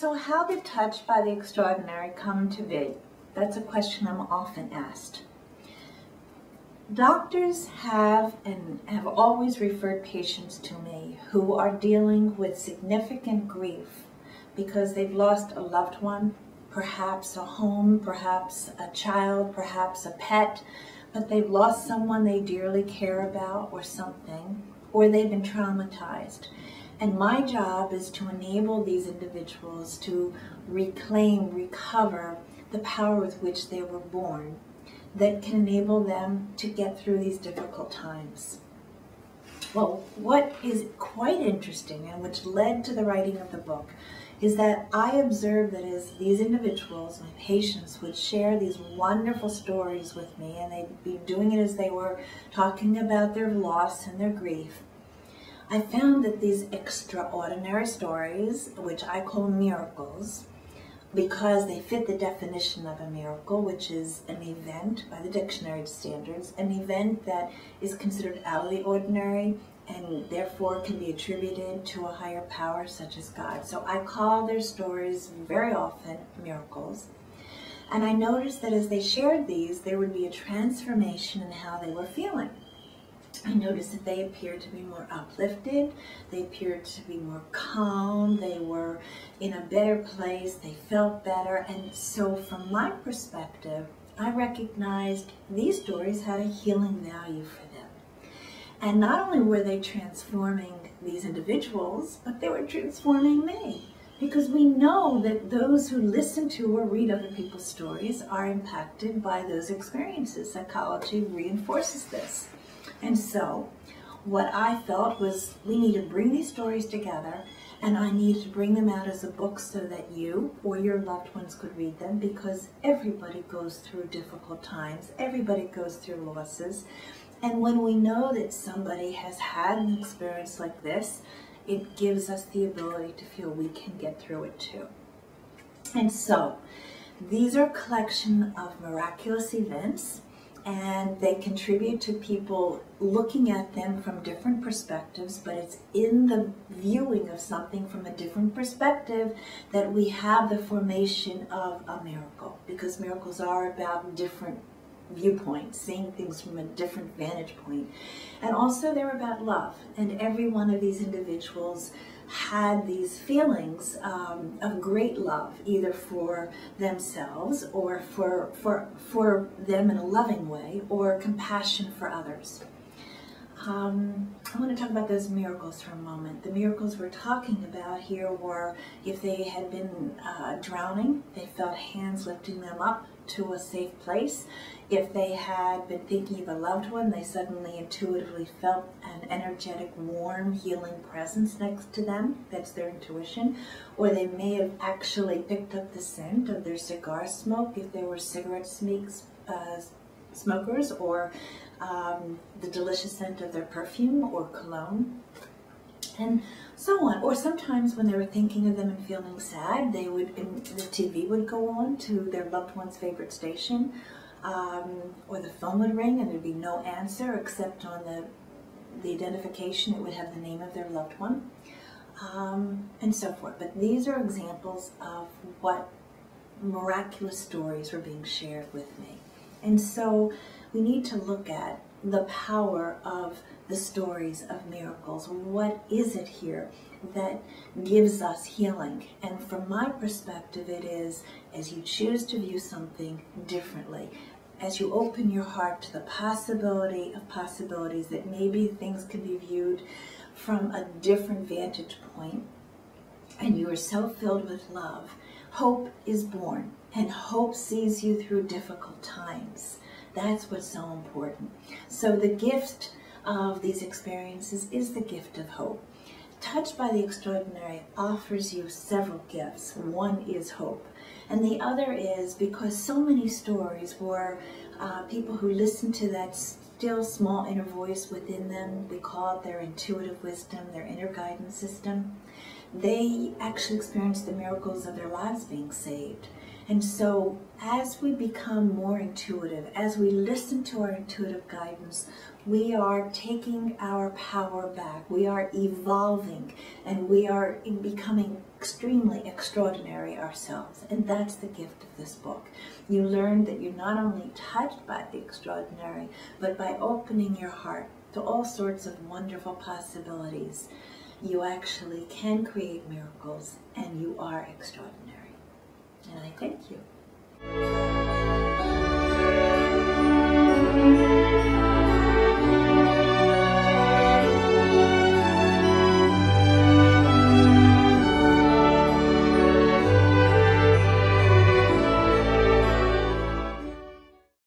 So how did Touched by the Extraordinary come to be? That's a question I'm often asked. Doctors have always referred patients to me who are dealing with significant grief because they've lost a loved one, perhaps a home, perhaps a child, perhaps a pet, but they've lost someone they dearly care about or something, or they've been traumatized. And my job is to enable these individuals to reclaim, recover the power with which they were born that can enable them to get through these difficult times. Well, what is quite interesting and which led to the writing of the book is that I observed that as these individuals, my patients, would share these wonderful stories with me, and they'd be doing it as they were talking about their loss and their grief, I found that these extraordinary stories, which I call miracles, because they fit the definition of a miracle, which is an event by the dictionary standards, an event that is considered out of the ordinary and therefore can be attributed to a higher power such as God. So I call their stories very often miracles. And I noticed that as they shared these, there would be a transformation in how they were feeling. I noticed that they appeared to be more uplifted, they appeared to be more calm, they were in a better place, they felt better, and so from my perspective, I recognized these stories had a healing value for them. And not only were they transforming these individuals, but they were transforming me. Because we know that those who listen to or read other people's stories are impacted by those experiences. Psychology reinforces this. And so, what I felt was we need to bring these stories together, and I need to bring them out as a book so that you or your loved ones could read them, because everybody goes through difficult times, everybody goes through losses, and when we know that somebody has had an experience like this, it gives us the ability to feel we can get through it too. And so, these are a collection of miraculous events, and they contribute to people looking at them from different perspectives, but it's in the viewing of something from a different perspective that we have the formation of a miracle, because miracles are about different viewpoints, seeing things from a different vantage point. And also they're about love, and every one of these individuals had these feelings of great love, either for themselves or for them in a loving way, or compassion for others. I want to talk about those miracles for a moment. The miracles we're talking about here were if they had been drowning, they felt hands lifting them up to a safe place. If they had been thinking of a loved one, they suddenly intuitively felt an energetic, warm, healing presence next to them. That's their intuition. Or they may have actually picked up the scent of their cigar smoke if they were cigarette smokers, or the delicious scent of their perfume or cologne, and so on. Or sometimes when they were thinking of them and feeling sad, the TV would go on to their loved one's favorite station, or the phone would ring and there'd be no answer except on the identification it would have the name of their loved one, and so forth. But these are examples of what miraculous stories were being shared with me. And so we need to look at the power of the stories of miracles. What is it here that gives us healing? And from my perspective, it is as you choose to view something differently, as you open your heart to the possibility of possibilities, that maybe things can be viewed from a different vantage point, and you are so filled with love, hope is born, and hope sees you through difficult times. That's what's so important. So the gift of these experiences is the gift of hope. Touched by the Extraordinary offers you several gifts. One is hope. And the other is because so many stories were people who listened to that still small inner voice within them. We call it their intuitive wisdom, their inner guidance system. They actually experienced the miracles of their lives being saved. And so as we become more intuitive, as we listen to our intuitive guidance, we are taking our power back. We are evolving, and we are becoming extremely extraordinary ourselves. And that's the gift of this book. You learn that you're not only touched by the extraordinary, but by opening your heart to all sorts of wonderful possibilities, you actually can create miracles, and you are extraordinary. And I thank you.